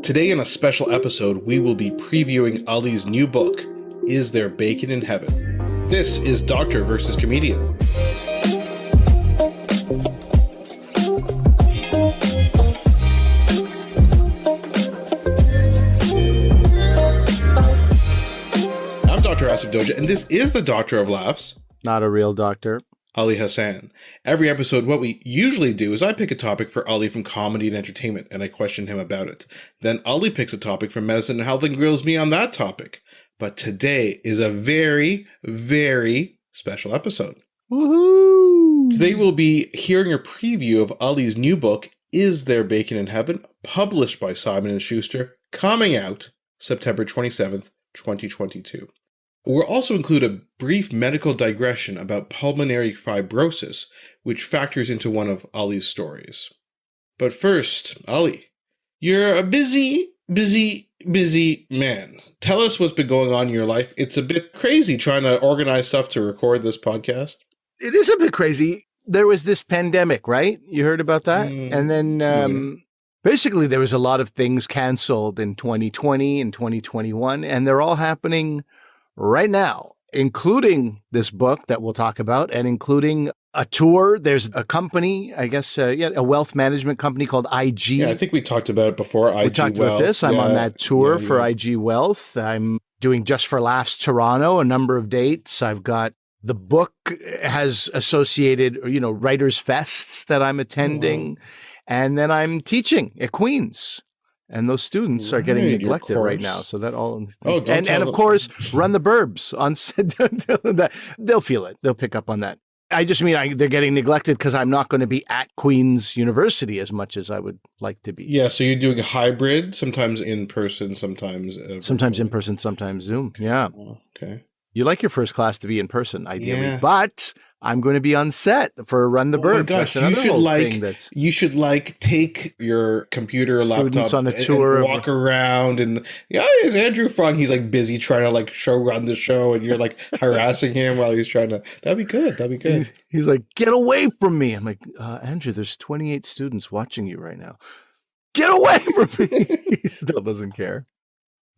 Today in a special episode, we will be previewing Ali's new book, Is There Bacon in Heaven? This is Doctor versus Comedian. I'm Dr. Asif Doja, and this is the Doctor of Laughs. Not a real doctor. Ali Hassan. Every episode, what we usually do is I pick a topic for Ali from comedy and entertainment, and I question him about it. Then Ali picks a topic from medicine and health and grills me on that topic. But today is a very, very special episode. Woohoo! Today we'll be hearing a preview of Ali's new book, Is There Bacon in Heaven?, published by Simon and Shuster, coming out September 27th, 2022. We'll also include a brief medical digression about pulmonary fibrosis, which factors into one of Ali's stories. But first, Ali, you're a busy man. Tell us what's been going on in your life. It's a bit crazy trying to organize stuff to record this podcast. It is a bit crazy. There was this pandemic, right? You heard about that? And then basically there was a lot of things canceled in 2020 and 2021, and they're all happening right now, including this book that we'll talk about and including a tour. There's a company, I guess, a wealth management company called IG. Yeah, I think we talked about it before. We talked about this. I'm on that tour for IG Wealth. I'm doing Just for Laughs Toronto, a number of dates. I've got the book has associated, writers' fests that I'm attending. And then I'm teaching at Queen's. And those students are getting neglected right now. So that all. And of course, Run the Burbs on. They'll feel it. They'll pick up on that. I just mean they're getting neglected because I'm not going to be at Queen's University as much as I would like to be. Yeah. So you're doing a hybrid, sometimes in person, sometimes in person, sometimes Zoom. Yeah. Oh, okay. You like your first class to be in person, ideally, but I'm going to be on set for Run the Burbs. Gosh, you should take your computer, students laptop, on a tour, and walk around, and is Andrew Fung? He's busy trying to show run the show, and you're harassing him while he's trying to. That'd be good. He's like, get away from me. I'm like, Andrew, there's 28 students watching you right now. Get away from me. He still doesn't care.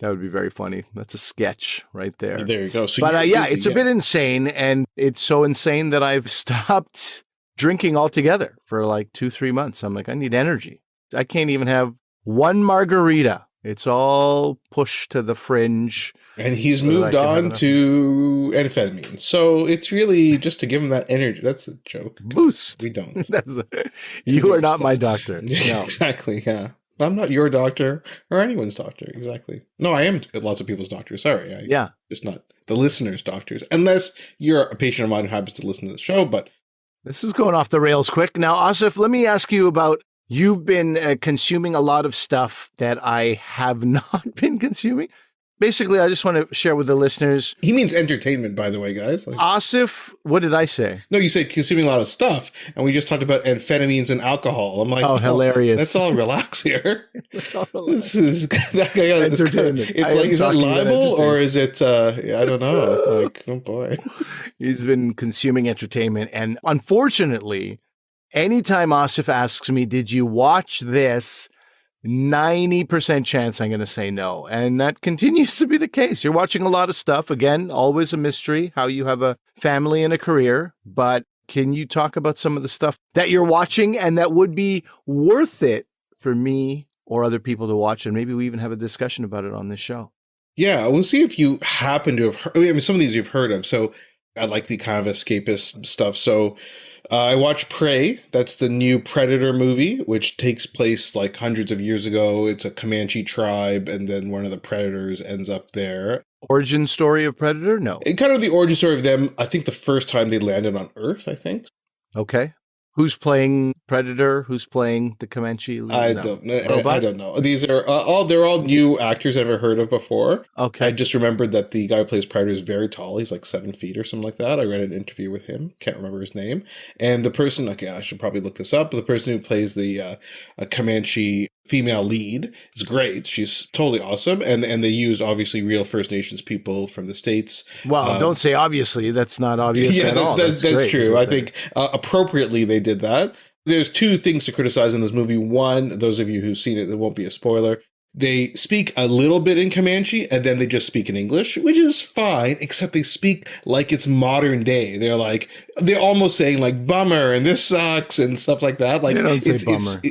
That would be very funny. That's a sketch right there. There you go. So but it's a bit insane. And it's so insane that I've stopped drinking altogether for 2-3 months. I'm like, I need energy. I can't even have one margarita. It's all pushed to the fringe. And he's moved on to amphetamine. So it's really just to give him that energy. That's a joke. Boost. We don't. You are not my doctor. No. Exactly, yeah. I'm not your doctor or anyone's doctor. Exactly. No, I am lots of people's doctor. Sorry. Just not the listeners' doctors. Unless you're a patient of mine who happens to listen to the show. But this is going off the rails quick. Now, Asif, let me ask you about, you've been consuming a lot of stuff that I have not been consuming. Basically, I just want to share with the listeners. He means entertainment, by the way, guys. Asif, what did I say? No, you said consuming a lot of stuff, and we just talked about amphetamines and alcohol. I'm like, hilarious. Let's all relax here. Let's all relax. This is entertainment. Is that libel or is it? I don't know. Oh boy. He's been consuming entertainment, and unfortunately, anytime Asif asks me, "Did you watch this?" 90% chance I'm going to say no. And that continues to be the case. You're watching a lot of stuff. Again, always a mystery how you have a family and a career. But can you talk about some of the stuff that you're watching and that would be worth it for me or other people to watch? And maybe we even have a discussion about it on this show. Yeah, we'll see if you happen to have heard. Some of these you've heard of. So I like the kind of escapist stuff. So I watched Prey. That's the new Predator movie, which takes place hundreds of years ago. It's a Comanche tribe, and then one of the predators ends up there. Origin story of Predator? No. Kind of the origin story of them, I think the first time they landed on Earth, I think. Okay. Who's playing Predator? Who's playing the Comanche? I don't know. I don't know. These are they're all new actors I've never heard of before. Okay. I just remembered that the guy who plays Predator is very tall. He's 7 feet or something like that. I read an interview with him. Can't remember his name. And the person, I should probably look this up, but the person who plays the Comanche female lead is great. She's totally awesome. And they used obviously real First Nations people from the States. Well, don't say obviously. That's not obvious at all. That's true. I think appropriately they did that. There's two things to criticize in this movie. One, those of you who've seen it, it won't be a spoiler. They speak a little bit in Comanche and then they just speak in English, which is fine, except they speak like it's modern day. They're almost saying like bummer and this sucks and stuff like that. Like they don't say bummer.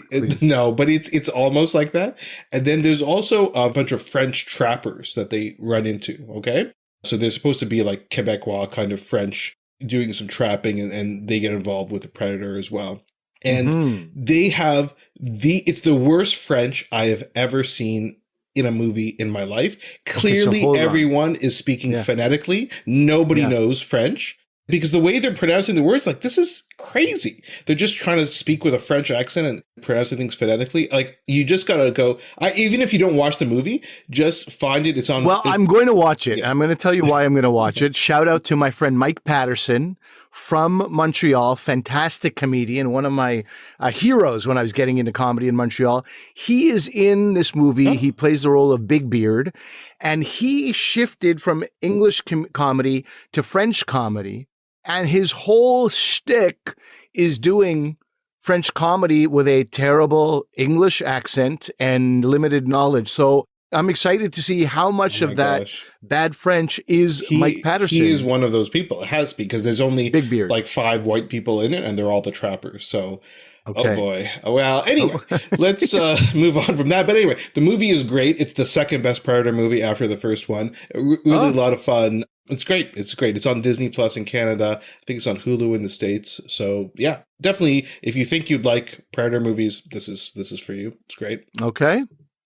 No, but it's almost like that. And then there's also a bunch of French trappers that they run into. Okay. So they're supposed to be like Quebecois kind of French doing some trapping and they get involved with the predator as well. And they have it's the worst French I have ever seen in a movie in my life. Clearly, everyone is speaking phonetically. Nobody knows French because the way they're pronouncing the words, like, this is crazy. They're just trying to speak with a French accent and pronouncing things phonetically. Like, you just got to go, even if you don't watch the movie, just find it. It's on. Well, I'm going to watch it. I'm going to tell you why I'm going to watch it. Shout out to my friend Mike Patterson from Montreal, fantastic comedian, one of my heroes when I was getting into comedy in Montreal. He is in this movie. He plays the role of Big Beard, and he shifted from English comedy to French comedy, and his whole shtick is doing French comedy with a terrible English accent and limited knowledge. So I'm excited to see how much of that bad French is Mike Patterson. He is one of those people. It has to be, because there's only like 5 white people in it, and they're all the trappers. So, okay. Oh boy. Well, anyway, let's move on from that. But anyway, the movie is great. It's the second best Predator movie after the first one. Really a lot of fun. It's great. It's great. It's on Disney Plus in Canada. I think it's on Hulu in the States. So yeah, definitely. If you think you'd like Predator movies, this is for you. It's great. Okay.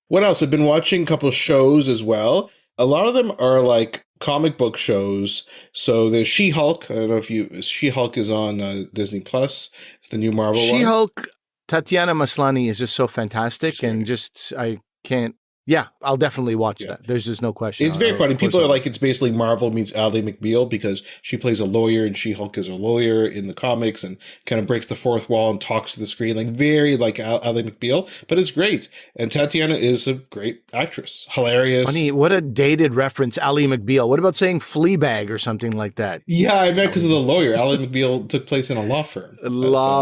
What else? I've been watching a couple of shows as well. A lot of them are like comic book shows. So there's She-Hulk. I don't know if She-Hulk is on Disney Plus. It's the new Marvel one. She-Hulk, Tatiana Maslany is just so fantastic, and just I can't. Yeah, I'll definitely watch that. There's just no question. It's very funny. People are like, it's basically Marvel meets Ally McBeal, because she plays a lawyer and She-Hulk is a lawyer in the comics and kind of breaks the fourth wall and talks to the screen, like very like Ally McBeal, but it's great. And Tatiana is a great actress. Hilarious. Funny, what a dated reference, Ally McBeal. What about saying Fleabag or something like that? Yeah, I meant because of the lawyer. Ally McBeal took place in a law firm.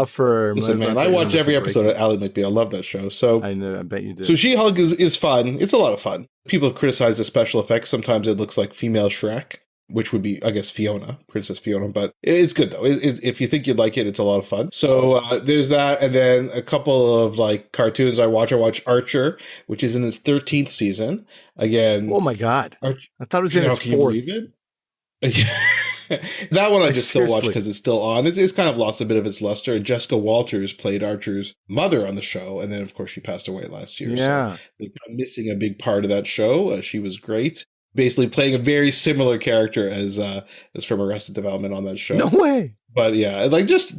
Firm. Listen, man, I watch every episode of Ally McBeal. I love that show. So I know, I bet you do. So She-Hulk is fun. It's a lot of fun. People have criticized the special effects. Sometimes it looks like female Shrek, which would be, I guess, Princess Fiona. But it's good, though. If you think you'd like it, it's a lot of fun. So there's that. And then a couple of like cartoons I watch. I watch Archer, which is in its 13th season. Again. Oh, my God. I thought it was in its 4th. That one I just still watch because it's still on. It's kind of lost a bit of its luster. Jessica Walters played Archer's mother on the show, and then of course she passed away last year. Yeah, so they're kind of missing a big part of that show. She was great, basically playing a very similar character as from Arrested Development on that show. No way. But yeah, like just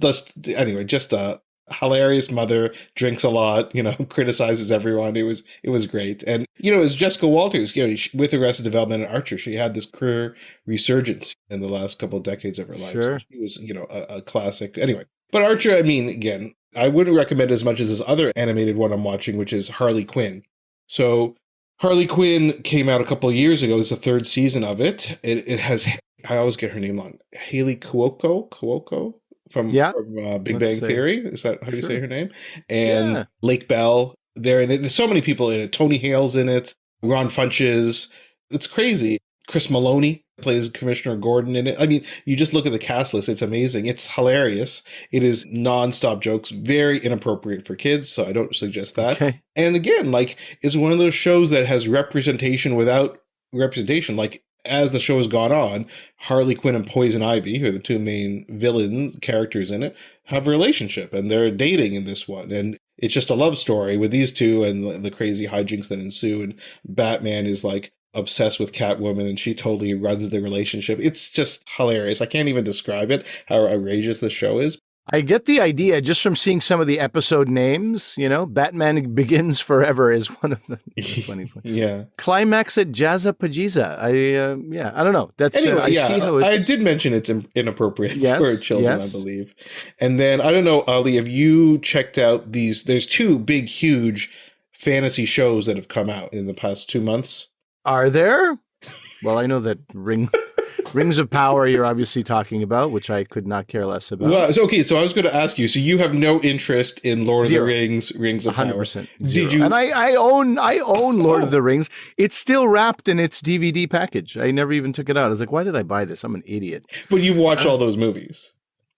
hilarious mother, drinks a lot, criticizes everyone. It was great. And, as Jessica Walters, with Arrested Development and Archer, she had this career resurgence in the last couple of decades of her life. Sure. So she was, a classic. Anyway, but Archer, I mean, again, I wouldn't recommend it as much as this other animated one I'm watching, which is Harley Quinn. So Harley Quinn came out a couple of years ago. It's the 3rd season of it. It has, I always get her name wrong, Haley Cuoco? From Big Bang Theory. Is that how you say her name? And Lake Bell. There's so many people in it. Tony Hale's in it. Ron Funches. It's crazy. Chris Maloney plays Commissioner Gordon in it. I mean, you just look at the cast list. It's amazing. It's hilarious. It is nonstop jokes. Very inappropriate for kids, so I don't suggest that. Okay. And again, like, it's one of those shows that has representation without representation. Like, as the show has gone on, Harley Quinn and Poison Ivy, who are the two main villain characters in it, have a relationship, and they're dating in this one. And it's just a love story with these two and the crazy hijinks that ensue. And Batman is like obsessed with Catwoman, and she totally runs the relationship. It's just hilarious. I can't even describe it, how outrageous the show is. I get the idea just from seeing some of the episode names. Batman Begins Forever is one of the funny ones. Yeah. Climax at Jazza Pajiza. I don't know. That's anyway, I see how it's. I did mention it's inappropriate for children, I believe. And then I don't know, Ali, have you checked out these? There's 2 big, huge fantasy shows that have come out in the past 2 months. Are there? Well, I know that Rings of Power you're obviously talking about, which I could not care less about. Well, okay, so I was going to ask you, so you have no interest in Lord Zero. of the Rings, Rings of 100% Power. zero. Did you? And I own Lord of the Rings. It's still wrapped in its DVD package. I never even took it out. I was like, why did I buy this? I'm an idiot. But you've watched all those movies.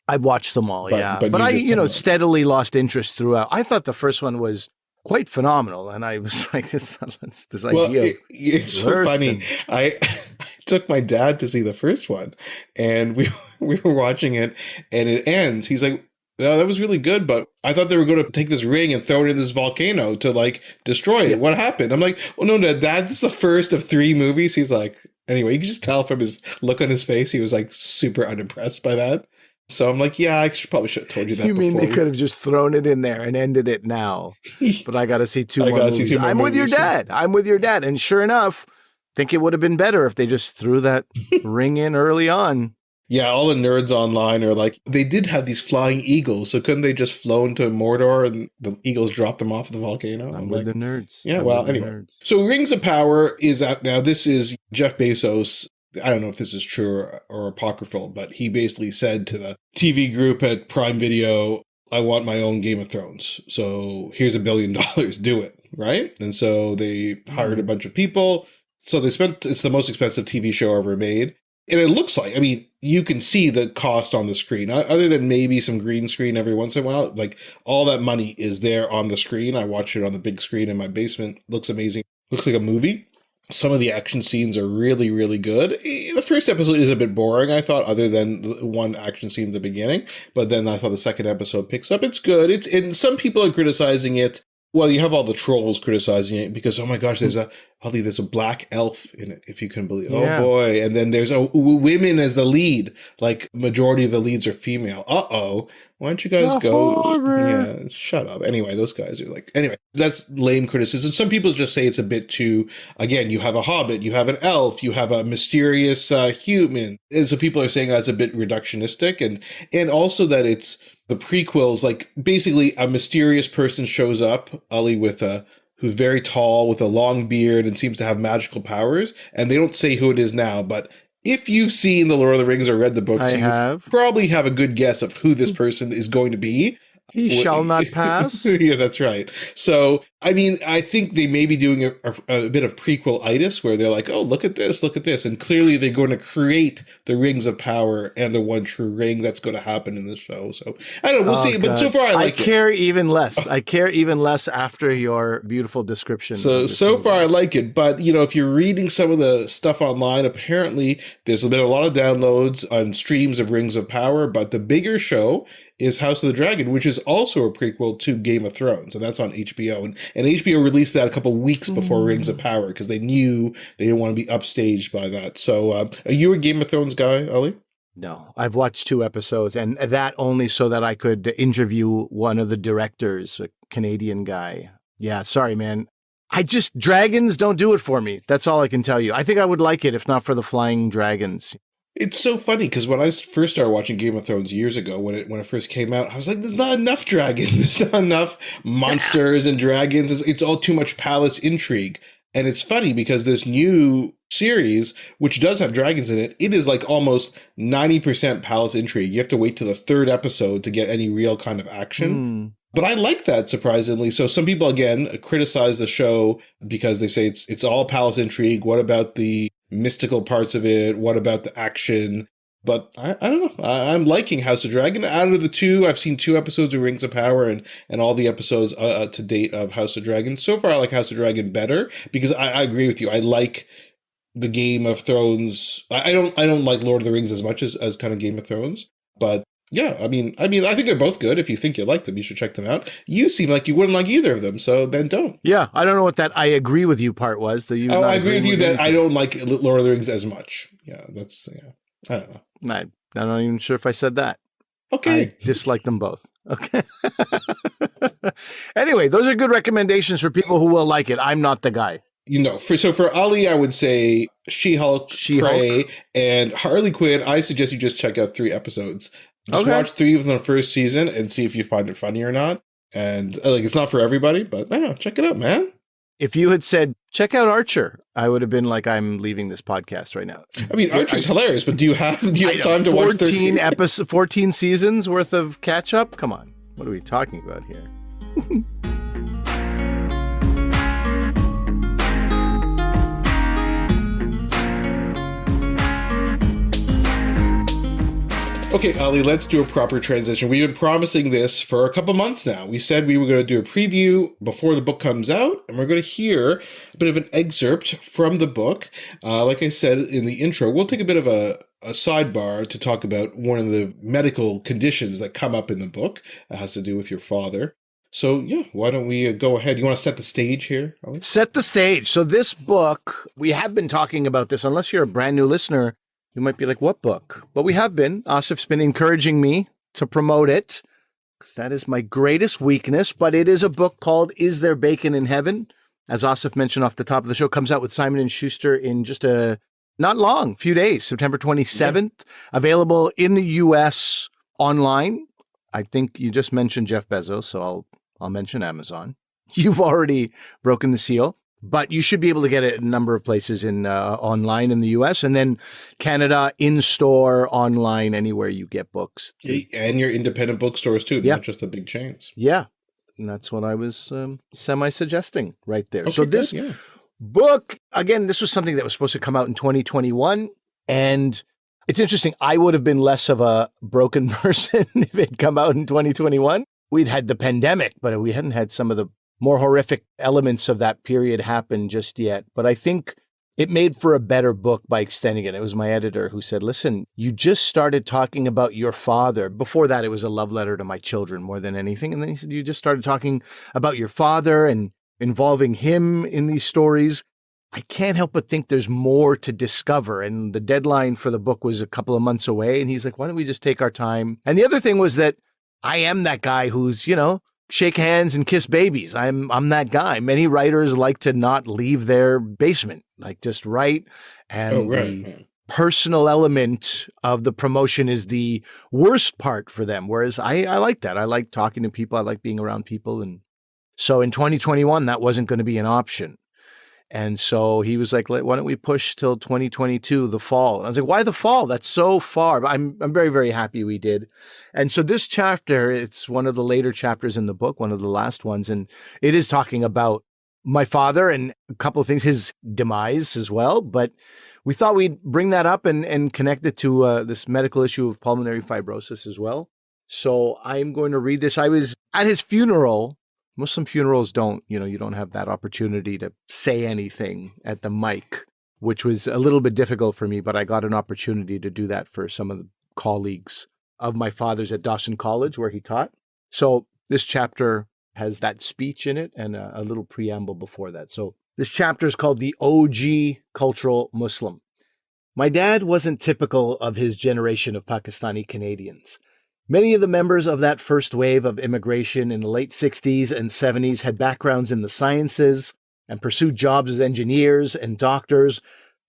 I've watched them all, yeah. But I, steadily lost interest throughout. I thought the first one was quite phenomenal, and I was like, this idea. It's so funny. I took my dad to see the first one, and we were watching it, and it ends. He's like, "Oh, that was really good, but I thought they were going to take this ring and throw it in this volcano to like destroy it. Yeah. What happened?" I'm like, "Well, no, Dad, this is the first of 3 movies." He's like, anyway, you can just tell from his look on his face, he was like super unimpressed by that. So I'm like, yeah, probably should have told you that. You mean they could have just thrown it in there and ended it now? But I got to see 2 more movies. I'm with your dad. I'm with your dad. And sure enough, I think it would have been better if they just threw that ring in early on. Yeah, all the nerds online are like, they did have these flying eagles, so couldn't they just flown to Mordor and the eagles dropped them off the volcano? I'm with the nerds. Yeah, well, anyway. So Rings of Power is out now. This is Jeff Bezos. I don't know if this is true or apocryphal, but he basically said to the TV group at Prime Video, I want my own Game of Thrones. So here's $1 billion, do it, right? And so they hired a bunch of people. So it's the most expensive TV show ever made. And it looks like, I mean, you can see the cost on the screen, other than maybe some green screen every once in a while. Like all that money is there on the screen. I watch it on the big screen in my basement. Looks amazing. Looks like a movie. Some of the action scenes are really, really good. The first episode is a bit boring, I thought, other than the one action scene at the beginning. But then I thought the second episode picks up. It's good. And some people are criticizing it. Well, you have all the trolls criticizing it because, oh my gosh, there's a black elf in it, if you can believe. Yeah. Oh boy. And then there's women as the lead. Like majority of the leads are female. Uh-oh. Why don't you guys go? Yeah, shut up. Anyway, those guys are like, anyway, that's lame criticism. Some people just say it's a bit too, again, you have a hobbit, you have an elf, you have a mysterious human. And so people are saying that's a bit reductionistic. And also that it's the prequels, like basically a mysterious person shows up, Ali, who's very tall with a long beard and seems to have magical powers. And they don't say who it is now, but if you've seen The Lord of the Rings or read the books, you probably have a good guess of who this person is going to be. He shall not pass. Yeah, that's right. So, I mean, I think they may be doing a bit of prequel-itis where they're like, oh, look at this. And clearly they're going to create the Rings of Power and the one true ring that's going to happen in the show. So, I don't know. We'll see. God. But so far, I like it. I care even less. I care even less after your beautiful description. So far, I like it. But, if you're reading some of the stuff online, apparently there's been a lot of downloads on streams of Rings of Power. But the bigger show is House of the Dragon, which is also a prequel to Game of Thrones, and that's on HBO. And HBO released that a couple weeks before Rings of Power because they knew they didn't want to be upstaged by that. So are you a Game of Thrones guy, Ali? No, I've watched 2 episodes, and that only so that I could interview one of the directors, a Canadian guy. Yeah, sorry, man. Dragons don't do it for me. That's all I can tell you. I think I would like it if not for the flying dragons. It's so funny because when I first started watching Game of Thrones years ago, when it first came out, I was like, "There's not enough dragons. There's not enough monsters and dragons. It's all too much palace intrigue." And it's funny because this new series, which does have dragons in it, it is like almost 90% palace intrigue. You have to wait till the 3rd episode to get any real kind of action. But I like that, surprisingly. So some people, again, criticize the show because they say it's all palace intrigue. What about the mystical parts of it? What about the action? But I don't know. I'm liking House of Dragon. Out of the 2, I've seen 2 episodes of Rings of Power and all the episodes to date of House of Dragon. So far, I like House of Dragon better because I agree with you. I like the Game of Thrones. I don't like Lord of the Rings as much as kind of Game of Thrones, but yeah, I mean, I think they're both good. If you think you like them, you should check them out. You seem like you wouldn't like either of them, so then don't. Yeah, I don't know what that I agree with you part was. That you. Oh, I agree with you that I don't like Lord of the Rings as much. Yeah, I don't know. I'm not even sure if I said that. Okay. I dislike them both. Okay. Anyway, those are good recommendations for people who will like it. I'm not the guy. For Ali, I would say She-Hulk, Prey, and Harley Quinn. I suggest you just check out 3 episodes. Just watch 3 of the first season and see if you find it funny or not. And it's not for everybody, but check it out, man. If you had said, check out Archer, I would have been like, I'm leaving this podcast right now. I mean, Archer's hilarious, but do you have time to watch 13 episodes, 14 seasons worth of catch up? Come on. What are we talking about here? Okay, Ali, let's do a proper transition. We've been promising this for a couple months now. We said we were going to do a preview before the book comes out, and we're going to hear a bit of an excerpt from the book. Like I said in the intro, we'll take a bit of a sidebar to talk about one of the medical conditions that come up in the book. It has to do with your father. So, yeah, why don't we go ahead? You want to set the stage here, Ali? Set the stage. So this book, we have been talking about this. Unless you're a brand new listener, you might be like, what book? But we have been. Asif's been encouraging me to promote it because that is my greatest weakness. But it is a book called Is There Bacon in Heaven? As Asif mentioned off the top of the show, comes out with Simon and Shuster in just not long, few days, September 27th. Yeah. Available in the U.S. online. I think you just mentioned Jeff Bezos, so I'll mention Amazon. You've already broken the seal. But you should be able to get it in a number of places in online in the U.S. and then Canada, in-store, online, anywhere you get books. And your independent bookstores, too, not just the big chains. Yeah, and that's what I was semi-suggesting right there. Okay, so this book, again, this was something that was supposed to come out in 2021. And it's interesting. I would have been less of a broken person if it had come out in 2021. We'd had the pandemic, but we hadn't had some of the more horrific elements of that period happen just yet. But I think it made for a better book by extending it. It was my editor who said, listen, you just started talking about your father. Before that, it was a love letter to my children more than anything. And then he said, you just started talking about your father and involving him in these stories. I can't help but think there's more to discover. And the deadline for the book was a couple of months away. And he's like, why don't we just take our time? And the other thing was that I am that guy who's, shake hands and kiss babies. I'm that guy. Many writers like to not leave their basement, like just write. And the personal element of the promotion is the worst part for them. Whereas I like that. I like talking to people. I like being around people. And so in 2021, that wasn't going to be an option. And so he was like, why don't we push till 2022, the fall? And I was like, why the fall? That's so far. But I'm very, very happy we did. And so this chapter, it's one of the later chapters in the book, one of the last ones. And it is talking about my father and a couple of things, his demise as well. But we thought we'd bring that up and connect it to this medical issue of pulmonary fibrosis as well. So I'm going to read this. I was at his funeral. Muslim funerals don't, you don't have that opportunity to say anything at the mic, which was a little bit difficult for me, but I got an opportunity to do that for some of the colleagues of my father's at Dawson College where he taught. So this chapter has that speech in it and a little preamble before that. So this chapter is called The OG Cultural Muslim. My dad wasn't typical of his generation of Pakistani Canadians. Many of the members of that first wave of immigration in the late 60s and 70s had backgrounds in the sciences and pursued jobs as engineers and doctors.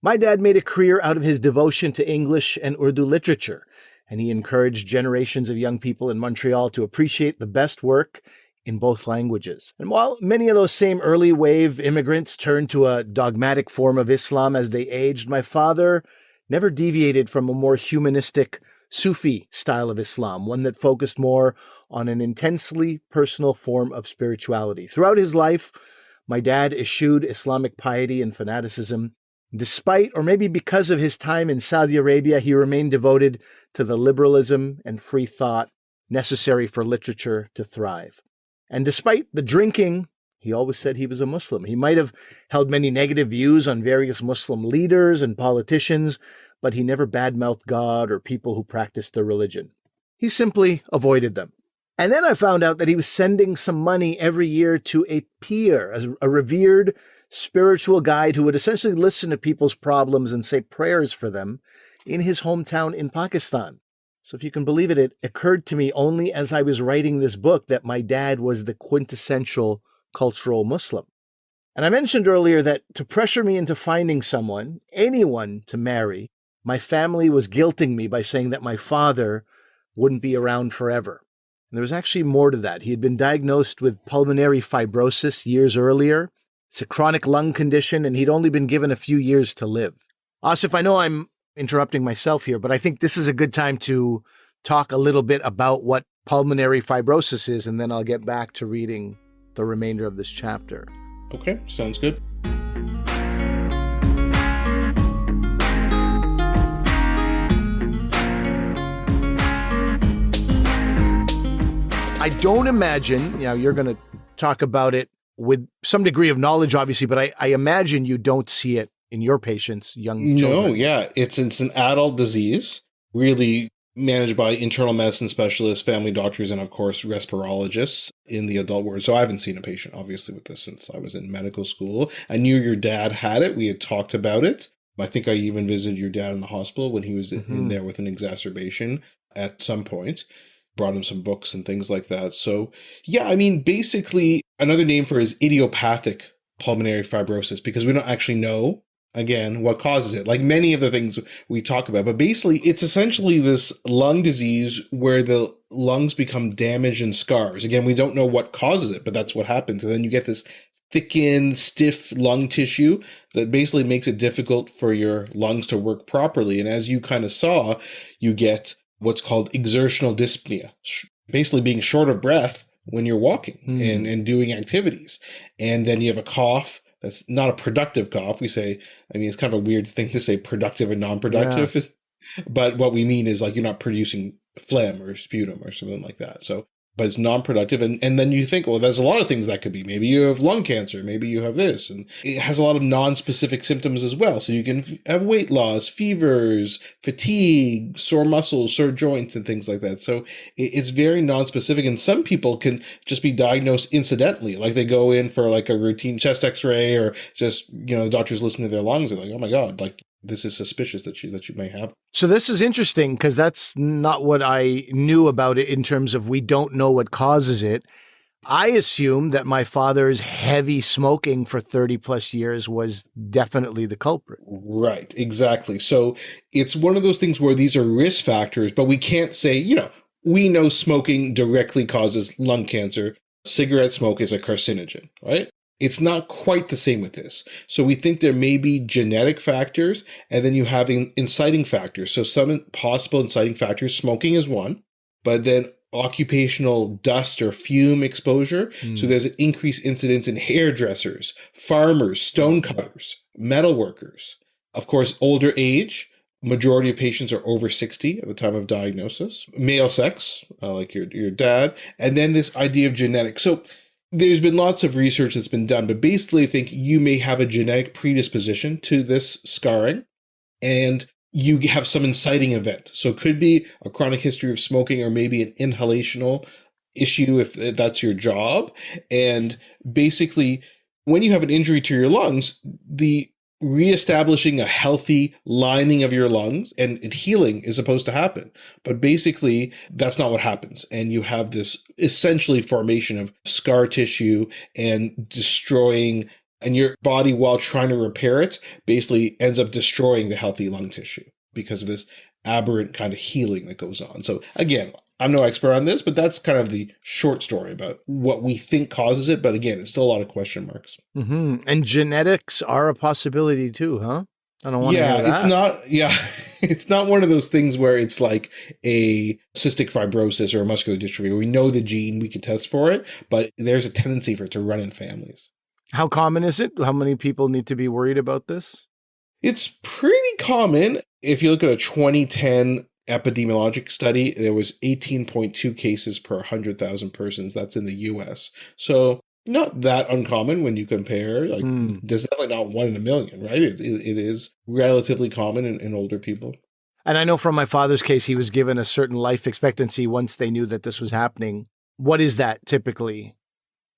My dad made a career out of his devotion to English and Urdu literature, and he encouraged generations of young people in Montreal to appreciate the best work in both languages. And while many of those same early wave immigrants turned to a dogmatic form of Islam as they aged, my father never deviated from a more humanistic Sufi style of Islam, one that focused more on an intensely personal form of spirituality. Throughout his life, my dad eschewed Islamic piety and fanaticism. Despite, or maybe because of his time in Saudi Arabia, he remained devoted to the liberalism and free thought necessary for literature to thrive. And despite the drinking, he always said he was a Muslim. He might have held many negative views on various Muslim leaders and politicians, but he never badmouthed God or people who practiced their religion. He simply avoided them. And then I found out that he was sending some money every year to a peer, a revered spiritual guide who would essentially listen to people's problems and say prayers for them in his hometown in Pakistan. So if you can believe it, it occurred to me only as I was writing this book that my dad was the quintessential cultural Muslim. And I mentioned earlier that to pressure me into finding someone, anyone to marry, my family was guilting me by saying that my father wouldn't be around forever. And there was actually more to that. He had been diagnosed with pulmonary fibrosis years earlier, It's a chronic lung condition, and he'd only been given a few years to live. Asif, I know I'm interrupting myself here, but I think this is a good time to talk a little bit about what pulmonary fibrosis is, and then I'll get back to reading the remainder of this chapter. Okay, sounds good. I don't imagine, you're going to talk about it with some degree of knowledge, obviously, but I imagine you don't see it in your patients, young children. No, yeah. It's an adult disease, really managed by internal medicine specialists, family doctors, and of course, respirologists in the adult world. So I haven't seen a patient, obviously, with this since I was in medical school. I knew your dad had it. We had talked about it. I think I even visited your dad in the hospital when he was in there with an exacerbation at some point. Brought him some books and things like that. So yeah, I mean, basically another name for it is idiopathic pulmonary fibrosis, because we don't actually know, again, what causes it, like many of the things we talk about. But basically, it's essentially this lung disease where the lungs become damaged and scars. Again, we don't know what causes it, but that's what happens. And then you get this thickened, stiff lung tissue that basically makes it difficult for your lungs to work properly. And as you kind of saw, you get what's called exertional dyspnea, basically being short of breath when you're walking and doing activities. And then you have a cough that's not a productive cough. We say, I mean, it's kind of a weird thing to say productive and non-productive, but what we mean is like you're not producing phlegm or sputum or something like that. So, but it's non-productive. And then you think, well, there's a lot of things that could be. Maybe you have lung cancer. Maybe you have this. And it has a lot of non-specific symptoms as well. So you can have weight loss, fevers, fatigue, sore muscles, sore joints, and things like that. So it's very non-specific. And some people can just be diagnosed incidentally. Like they go in for like a routine chest x-ray or just, the doctor's listening to their lungs. They're like, oh my God, like this is suspicious that you may have. So this is interesting because that's not what I knew about it in terms of we don't know what causes it. I assume that my father's heavy smoking for 30 plus years was definitely the culprit. Right, exactly. So it's one of those things where these are risk factors, but we can't say, we know smoking directly causes lung cancer. Cigarette smoke is a carcinogen, right? It's not quite the same with this. So we think there may be genetic factors, and then you have inciting factors. So some possible inciting factors, smoking is one, but then occupational dust or fume exposure. So there's an increased incidence in hairdressers, farmers, stonecutters, metal workers. Of course, older age. Majority of patients are over 60 at the time of diagnosis. Male sex, like your dad. And then this idea of genetics. So there's been lots of research that's been done, but basically I think you may have a genetic predisposition to this scarring and you have some inciting event. So it could be a chronic history of smoking or maybe an inhalational issue if that's your job. And basically when you have an injury to your lungs, the reestablishing a healthy lining of your lungs and healing is supposed to happen. But basically, that's not what happens. And you have this essentially formation of scar tissue and destroying, and your body, while trying to repair it, basically ends up destroying the healthy lung tissue because of this aberrant kind of healing that goes on. So again, I'm no expert on this, but that's kind of the short story about what we think causes it. But again, it's still a lot of question marks. And genetics are a possibility too, huh? I don't want to hear that. It's not, it's not one of those things where it's like a cystic fibrosis or a muscular dystrophy. We know the gene, we can test for it, but there's a tendency for it to run in families. How common is it? How many people need to be worried about this? It's pretty common. If you look at a 2010 epidemiologic study, there was 18.2 cases per 100,000 persons. That's in the US. So not that uncommon when you compare. Like, there's definitely not 1 in a million, right? It is relatively common in older people. And I know from my father's case, he was given a certain life expectancy once they knew that this was happening. What is that typically?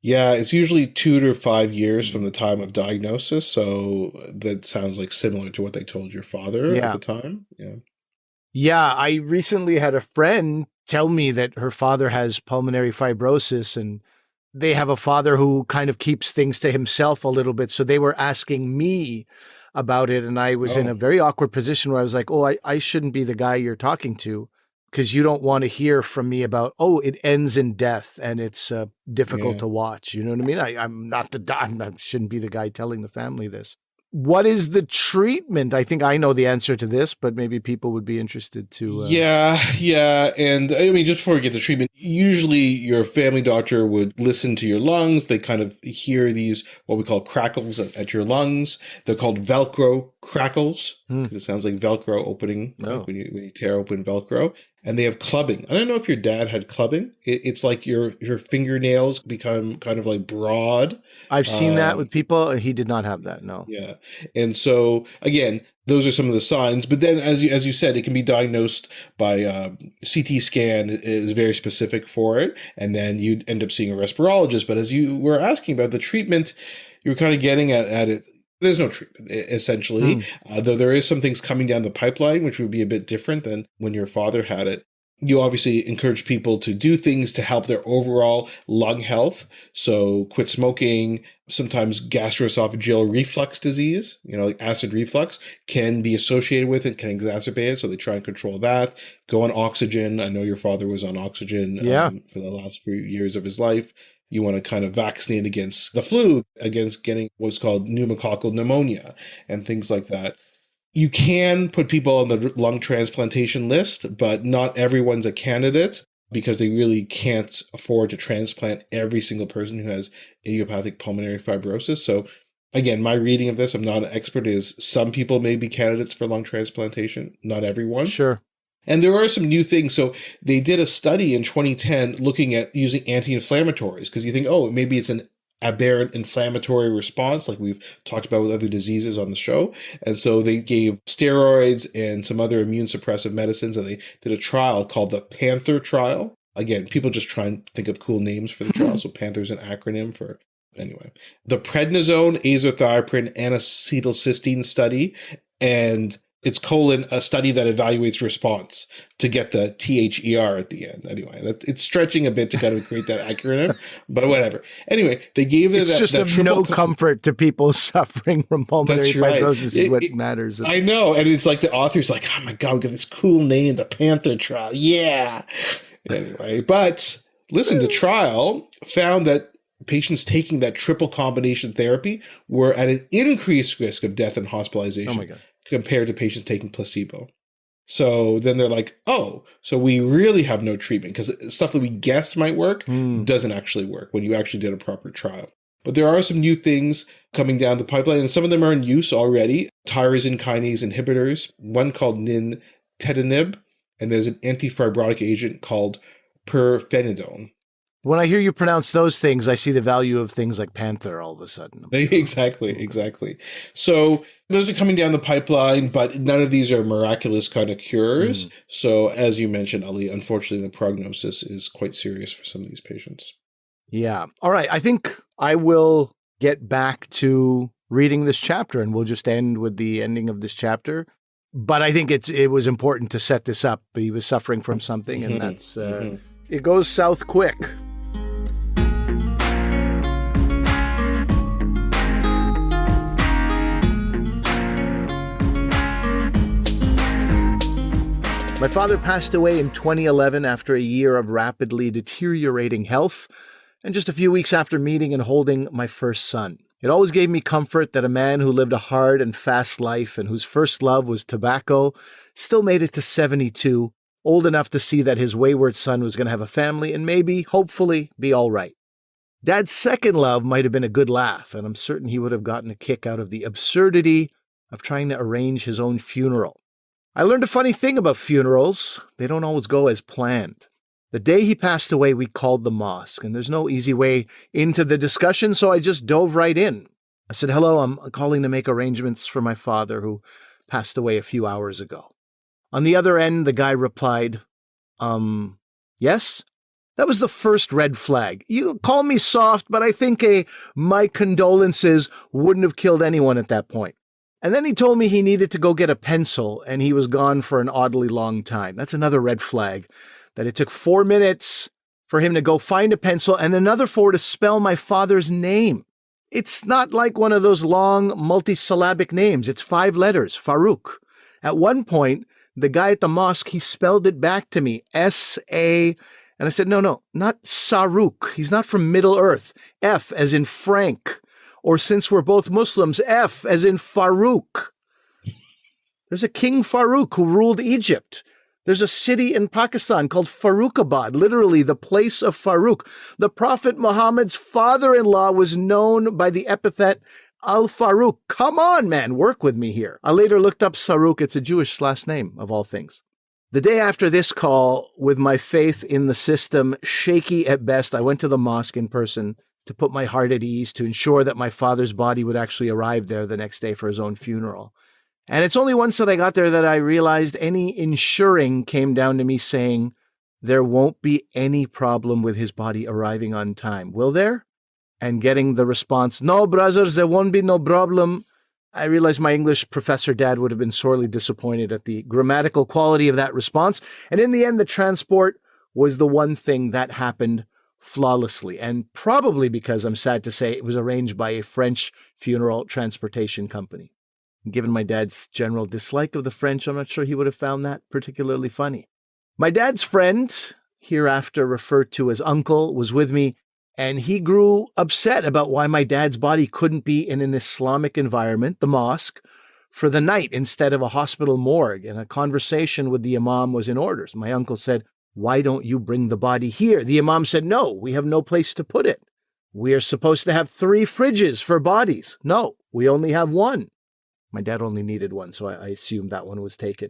Yeah, it's usually 2 to 5 years from the time of diagnosis. So that sounds like similar to what they told your father at the time. Yeah, I recently had a friend tell me that her father has pulmonary fibrosis and they have a father who kind of keeps things to himself a little bit. So they were asking me about it. And I was in a very awkward position where I was like, I shouldn't be the guy you're talking to. because you don't want to hear from me about, oh, it ends in death and it's difficult to watch. You know what I mean? I'm not I shouldn't be the guy telling the family this. What is the treatment? I think I know the answer to this, but maybe people would be interested to. Yeah. And I mean, just before we get to treatment, usually your family doctor would listen to your lungs. They kind of hear these, what we call crackles at your lungs. They're called Velcro crackles because it sounds like Velcro opening, like when you tear open Velcro. And they have clubbing. I don't know if your dad had clubbing. It's like your fingernails become kind of like broad. I've seen that with people. He did not have that, no. Yeah. And so, again, those are some of the signs. But then, as you said, it can be diagnosed by CT scan is very specific for it. And then you'd end up seeing a respirologist. But as you were asking about the treatment, you were kind of getting at it. There's no treatment, essentially, though there is some things coming down the pipeline, which would be a bit different than when your father had it. You obviously encourage people to do things to help their overall lung health. So quit smoking. Sometimes gastroesophageal reflux disease, like acid reflux, can be associated with it, can exacerbate it. So they try and control that. Go on oxygen. I know your father was on oxygen for the last few years of his life. You want to kind of vaccinate against the flu, against getting what's called pneumococcal pneumonia and things like that. You can put people on the lung transplantation list, but not everyone's a candidate because they really can't afford to transplant every single person who has idiopathic pulmonary fibrosis. So again, my reading of this, I'm not an expert, is some people may be candidates for lung transplantation, not everyone. Sure. And there are some new things. So they did a study in 2010 looking at using anti-inflammatories because you think, oh, maybe it's an aberrant inflammatory response like we've talked about with other diseases on the show. And so they gave steroids and some other immune suppressive medicines, and they did a trial called the Panther trial. Again, people just try and think of cool names for the trial. So Panther's an acronym for, anyway, the prednisone, azathioprine, and acetylcysteine study. And it's a study that evaluates response to get the THER at the end. Anyway, it's stretching a bit to kind of create that acronym, but whatever. Anyway, they gave it it's just of no comfort to people suffering from pulmonary fibrosis is what matters. I know. And it's like the author's like, oh my God, we got this cool name, the Panther trial. Yeah. Anyway, but listen, the trial found that patients taking that triple combination therapy were at an increased risk of death and hospitalization. Oh my God. Compared to patients taking placebo. So then they're like, oh, so we really have no treatment because stuff that we guessed might work doesn't actually work when you actually did a proper trial. But there are some new things coming down the pipeline, and some of them are in use already. Tyrosine kinase inhibitors, one called nintedanib, and there's an antifibrotic agent called pirfenidone. When I hear you pronounce those things, I see the value of things like Panther all of a sudden. Exactly. So those are coming down the pipeline, but none of these are miraculous kind of cures. So as you mentioned, Ali, unfortunately, the prognosis is quite serious for some of these patients. Yeah. All right. I think I will get back to reading this chapter, and we'll just end with the ending of this chapter. But I think it was important to set this up. He was suffering from something, and that's it goes south quick. My father passed away in 2011 after a year of rapidly deteriorating health, and just a few weeks after meeting and holding my first son. It always gave me comfort that a man who lived a hard and fast life and whose first love was tobacco still made it to 72, old enough to see that his wayward son was going to have a family and maybe, hopefully, be all right. Dad's second love might have been a good laugh, and I'm certain he would have gotten a kick out of the absurdity of trying to arrange his own funeral. I learned a funny thing about funerals. They don't always go as planned. The day he passed away, we called the mosque, and there's no easy way into the discussion, so I just dove right in. I said, hello, I'm calling to make arrangements for my father who passed away a few hours ago. On the other end, the guy replied, yes? That was the first red flag. You call me soft, but I think my condolences wouldn't have killed anyone at that point. And then he told me he needed to go get a pencil, and he was gone for an oddly long time. That's another red flag, that it took 4 minutes for him to go find a pencil and another 4 to spell my father's name. It's not like one of those long multisyllabic names. It's 5 letters, Farouk. At one point, The guy at the mosque, he spelled it back to me, S-A, and I said, no, not Saruk. He's not from Middle Earth. F as in Frank. Or since we're both Muslims, F as in Farouk. There's a King Farouk who ruled Egypt. There's a city in Pakistan called Farrukhabad, literally the place of Farouk. The Prophet Muhammad's father-in-law was known by the epithet Al-Farouk. Come on, man, work with me here. I later looked up Saruk. It's a Jewish last name, of all things. The day after this call, with my faith in the system shaky at best, I went to the mosque in person to put my heart at ease, to ensure that my father's body would actually arrive there the next day for his own funeral. And it's only once that I got there that I realized any insuring came down to me saying, there won't be any problem with his body arriving on time. Will there? And getting the response, no, brothers, there won't be no problem. I realized my English professor dad would have been sorely disappointed at the grammatical quality of that response. And in the end, the transport was the one thing that happened flawlessly. And probably because, I'm sad to say, it was arranged by a French funeral transportation company. Given my dad's general dislike of the French, I'm not sure he would have found that particularly funny. My dad's friend, hereafter referred to as uncle, was with me, and he grew upset about why my dad's body couldn't be in an Islamic environment, the mosque, for the night instead of a hospital morgue. And a conversation with the imam was in orders. My uncle said, why don't you bring the body here? The imam said, no, we have no place to put it. We are supposed to have 3 fridges for bodies. No, we only have 1. My dad only needed 1, so I assumed that one was taken.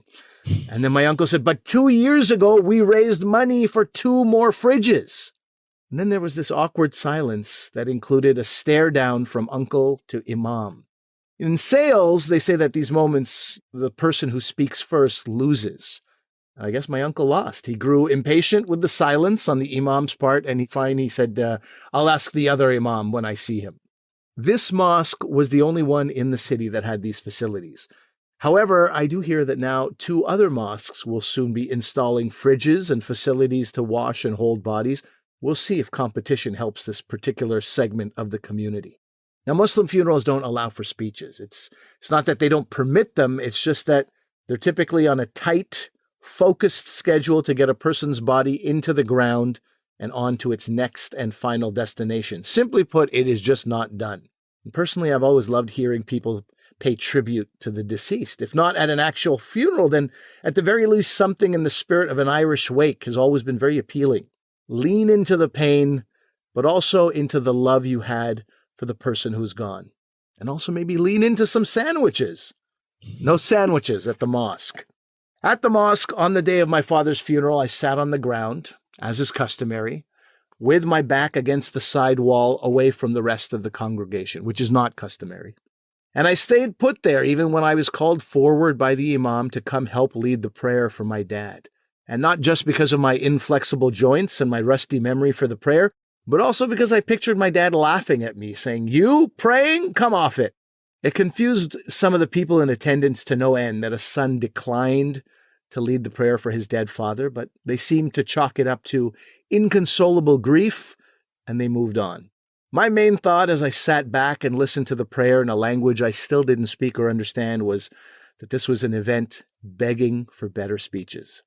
And then my uncle said, but 2 years ago, we raised money for 2 more fridges. And then there was this awkward silence that included a stare down from uncle to imam. In sales, they say that these moments, the person who speaks first loses. I guess my uncle lost. He grew impatient with the silence on the imam's part, and he said, I'll ask the other imam when I see him. This mosque was the only one in the city that had these facilities. However, I do hear that now 2 other mosques will soon be installing fridges and facilities to wash and hold bodies. We'll see if competition helps this particular segment of the community. Now, Muslim funerals don't allow for speeches. It's not that they don't permit them. It's just that they're typically on a tight, focused schedule to get a person's body into the ground and on to its next and final destination. Simply put, it is just not done. And personally, I've always loved hearing people pay tribute to the deceased. If not at an actual funeral, then at the very least, something in the spirit of an Irish wake has always been very appealing. Lean into the pain, but also into the love you had for the person who's gone. And also maybe lean into some sandwiches. No sandwiches at the mosque. At the mosque, on the day of my father's funeral, I sat on the ground, as is customary, with my back against the side wall away from the rest of the congregation, which is not customary. And I stayed put there even when I was called forward by the imam to come help lead the prayer for my dad. And not just because of my inflexible joints and my rusty memory for the prayer, but also because I pictured my dad laughing at me, saying, "You praying? Come off it." It confused some of the people in attendance to no end that a son declined to lead the prayer for his dead father, but they seemed to chalk it up to inconsolable grief, and they moved on. My main thought as I sat back and listened to the prayer in a language I still didn't speak or understand was that this was an event begging for better speeches.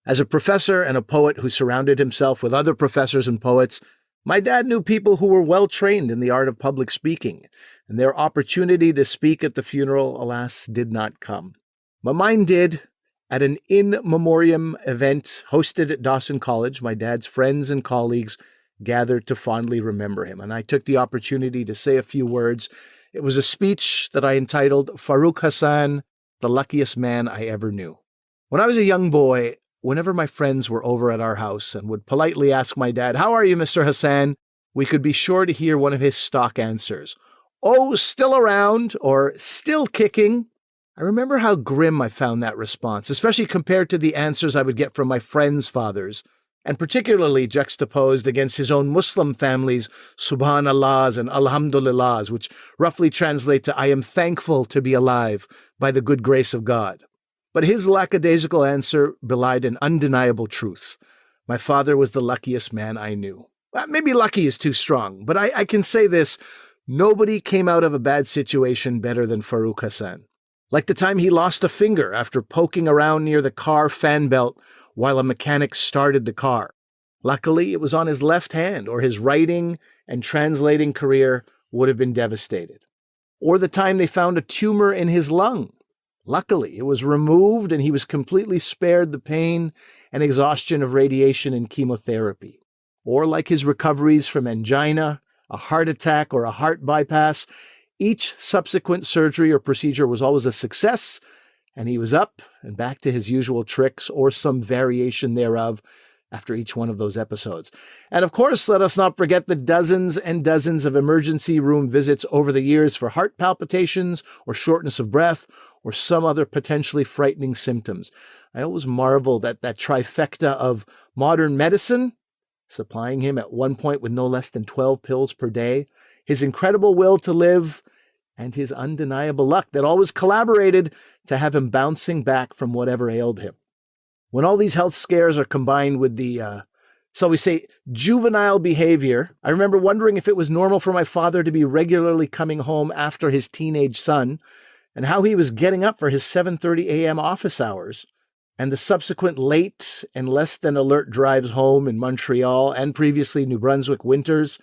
As a professor and a poet who surrounded himself with other professors and poets, my dad knew people who were well trained in the art of public speaking, and their opportunity to speak at the funeral, alas, did not come. But mine did. At an in memoriam event hosted at Dawson College, my dad's friends and colleagues gathered to fondly remember him, and I took the opportunity to say a few words. It was a speech that I entitled Farooq Hassan, the luckiest man I ever knew. When I was a young boy, whenever my friends were over at our house and would politely ask my dad, "How are you, Mr. Hassan?" we could be sure to hear one of his stock answers. "Oh, still around," or "still kicking." I remember how grim I found that response, especially compared to the answers I would get from my friends' fathers, and particularly juxtaposed against his own Muslim family's Subhanallahs and Alhamdulillahs, which roughly translate to "I am thankful to be alive by the good grace of God." But his lackadaisical answer belied an undeniable truth. My father was the luckiest man I knew. Maybe lucky is too strong, but I can say this: nobody came out of a bad situation better than Farooq Hassan. Like the time he lost a finger after poking around near the car fan belt while a mechanic started the car. Luckily, it was on his left hand, or his writing and translating career would have been devastated. Or the time they found a tumor in his lung. Luckily, it was removed and he was completely spared the pain and exhaustion of radiation and chemotherapy. Or like his recoveries from angina, a heart attack, or a heart bypass, each subsequent surgery or procedure was always a success, and he was up and back to his usual tricks or some variation thereof after each one of those episodes. And of course, let us not forget the dozens and dozens of emergency room visits over the years for heart palpitations or shortness of breath or some other potentially frightening symptoms. I always marveled at that trifecta of modern medicine, supplying him at one point with no less than 12 pills per day, his incredible will to live, and his undeniable luck that always collaborated to have him bouncing back from whatever ailed him. When all these health scares are combined with the, juvenile behavior, I remember wondering if it was normal for my father to be regularly coming home after his teenage son, and how he was getting up for his 7:30 a.m. office hours, and the subsequent late and less than alert drives home in Montreal and previously New Brunswick winters.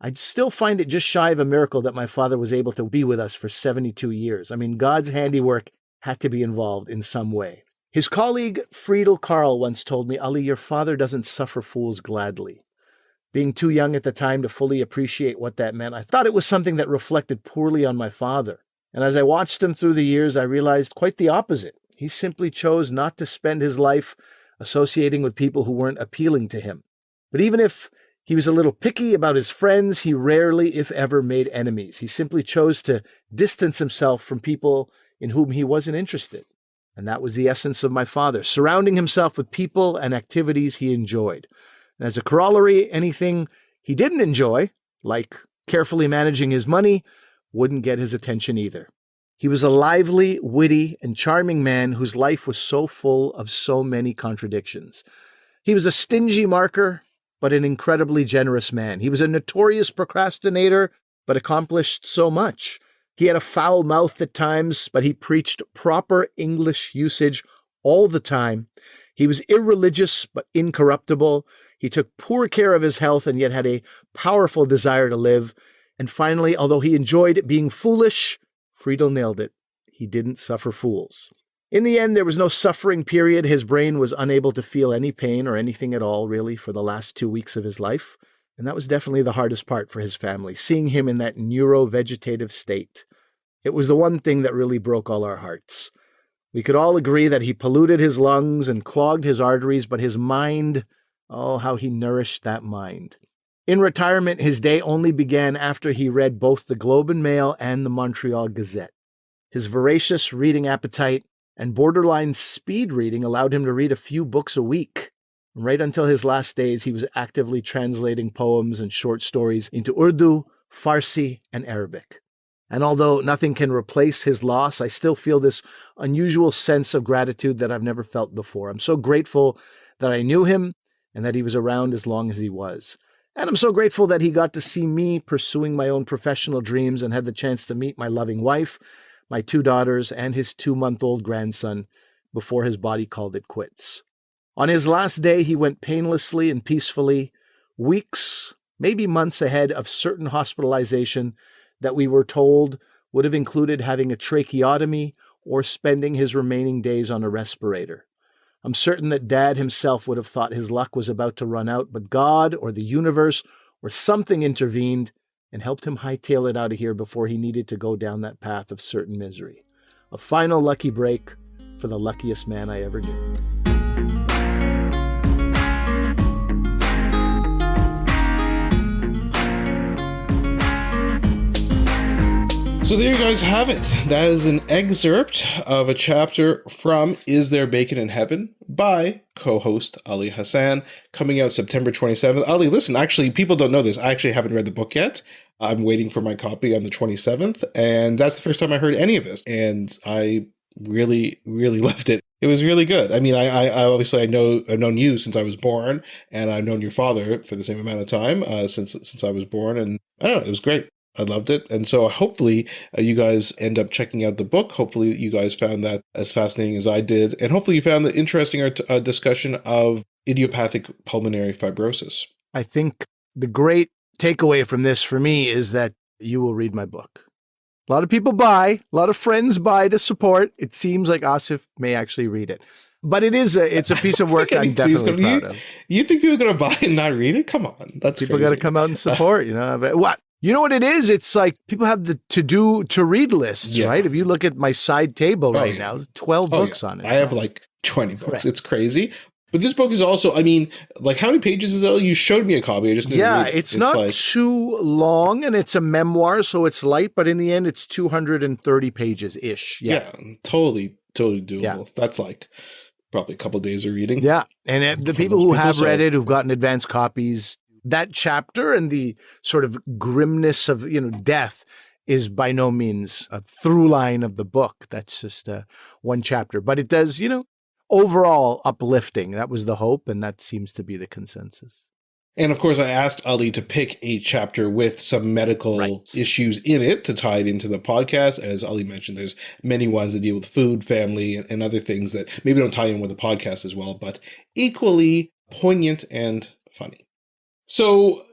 I'd still find it just shy of a miracle that my father was able to be with us for 72 years. I mean, God's handiwork had to be involved in some way. His colleague Friedel Karl once told me, "Ali, your father doesn't suffer fools gladly." Being too young at the time to fully appreciate what that meant, I thought it was something that reflected poorly on my father. And as I watched him through the years, I realized quite the opposite. He simply chose not to spend his life associating with people who weren't appealing to him. But even if he was a little picky about his friends, he rarely, if ever, made enemies. He simply chose to distance himself from people in whom he wasn't interested. And that was the essence of my father, surrounding himself with people and activities he enjoyed. And as a corollary, anything he didn't enjoy, like carefully managing his money, wouldn't get his attention either. He was a lively, witty, and charming man whose life was so full of so many contradictions. He was a stingy marker, but an incredibly generous man. He was a notorious procrastinator, but accomplished so much. He had a foul mouth at times, but he preached proper English usage all the time. He was irreligious, but incorruptible. He took poor care of his health and yet had a powerful desire to live. And finally, although he enjoyed being foolish, Friedel nailed it. He didn't suffer fools. In the end, there was no suffering period. His brain was unable to feel any pain or anything at all, really, for the last 2 weeks of his life. And that was definitely the hardest part for his family, seeing him in that neurovegetative state. It was the one thing that really broke all our hearts. We could all agree that he polluted his lungs and clogged his arteries, but his mind, oh, how he nourished that mind. In retirement, his day only began after he read both the Globe and Mail and the Montreal Gazette. His voracious reading appetite and borderline speed reading allowed him to read a few books a week. Right until his last days, he was actively translating poems and short stories into Urdu, Farsi, and Arabic. And although nothing can replace his loss, I still feel this unusual sense of gratitude that I've never felt before. I'm so grateful that I knew him and that he was around as long as he was. And I'm so grateful that he got to see me pursuing my own professional dreams and had the chance to meet my loving wife, my 2 daughters, and his 2-month-old grandson before his body called it quits. On his last day, he went painlessly and peacefully, weeks, maybe months ahead of certain hospitalization that we were told would have included having a tracheotomy or spending his remaining days on a respirator. I'm certain that Dad himself would have thought his luck was about to run out, but God or the universe or something intervened and helped him hightail it out of here before he needed to go down that path of certain misery. A final lucky break for the luckiest man I ever knew. So there you guys have it. That is an excerpt of a chapter from Is There Bacon in Heaven by co-host Ali Hassan, coming out September 27th. Ali, listen, actually, people don't know this. I actually haven't read the book yet. I'm waiting for my copy on the 27th, and that's the first time I heard any of this, and I really, really loved it. It was really good. I mean, I obviously I've known you since I was born, and I've known your father for the same amount of time since I was born, and I don't know, it was great. I loved it. And so hopefully you guys end up checking out the book. Hopefully you guys found that as fascinating as I did. And hopefully you found the interesting discussion of idiopathic pulmonary fibrosis. I think the great takeaway from this for me is that you will read my book. A lot of people buy, a lot of friends buy to support. It seems like Asif may actually read it. But it's a piece of work I'm definitely proud of. You think people are going to buy and not read it? Come on. That's people got to come out and support, But what? You know what it is? It's like people have the to read lists, right? If you look at my side table right now, there's 12 books on it. I have like 20 books. Right. It's crazy. But this book is also, how many pages is it? You showed me a copy. I just didn't read it. It's not too long, and it's a memoir, so it's light, but in the end, it's 230 pages-ish. Yeah, totally doable. Yeah. That's like probably a couple of days of reading. Yeah, and the people who have read it, who've gotten advanced copies, that chapter and the sort of grimness of, death is by no means a through line of the book. That's just one chapter. But it does, overall uplifting. That was the hope, and that seems to be the consensus. And of course, I asked Ali to pick a chapter with some medical issues in it to tie it into the podcast. As Ali mentioned, there's many ones that deal with food, family, and other things that maybe don't tie in with the podcast as well, but equally poignant and funny. So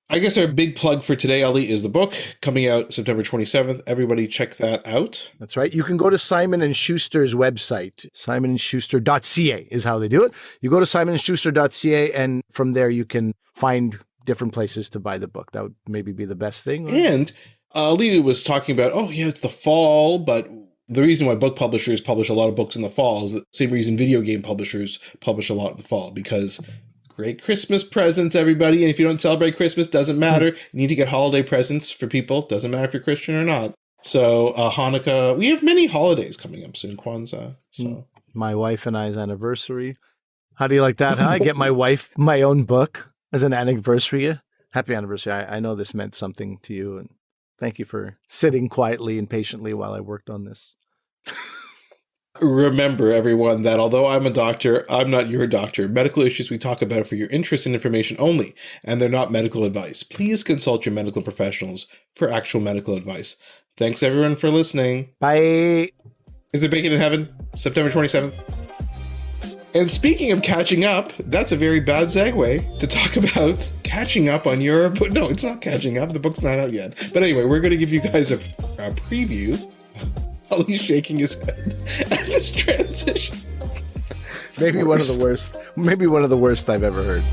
I guess our big plug for today, Ali, is the book coming out September 27th. Everybody check that out. That's right. You can go to Simon and Shuster's website. simonandschuster.ca is how they do it. You go to simonandschuster.ca, and from there you can find different places to buy the book. That would maybe be the best thing. And Ali was talking about, it's the fall, but the reason why book publishers publish a lot of books in the fall is the same reason video game publishers publish a lot in the fall, because great Christmas presents, everybody. And if you don't celebrate Christmas, doesn't matter. You need to get holiday presents for people. Doesn't matter if you're Christian or not. So Hanukkah, we have many holidays coming up soon. Kwanzaa. So my wife and I's anniversary. How do you like that? Huh? I get my wife my own book as an anniversary. Happy anniversary. I know this meant something to you. And thank you for sitting quietly and patiently while I worked on this. Remember, everyone, that although I'm a doctor, I'm not your doctor. Medical issues we talk about are for your interest and information only, and they're not medical advice. Please consult your medical professionals for actual medical advice. Thanks, everyone, for listening. Bye. Is there bacon in heaven? September 27th. And speaking of catching up, that's a very bad segue to talk about catching up on your... No, it's not catching up. The book's not out yet. But anyway, we're going to give you guys a preview... Ali's shaking his head at this transition. Maybe one of the worst I've ever heard.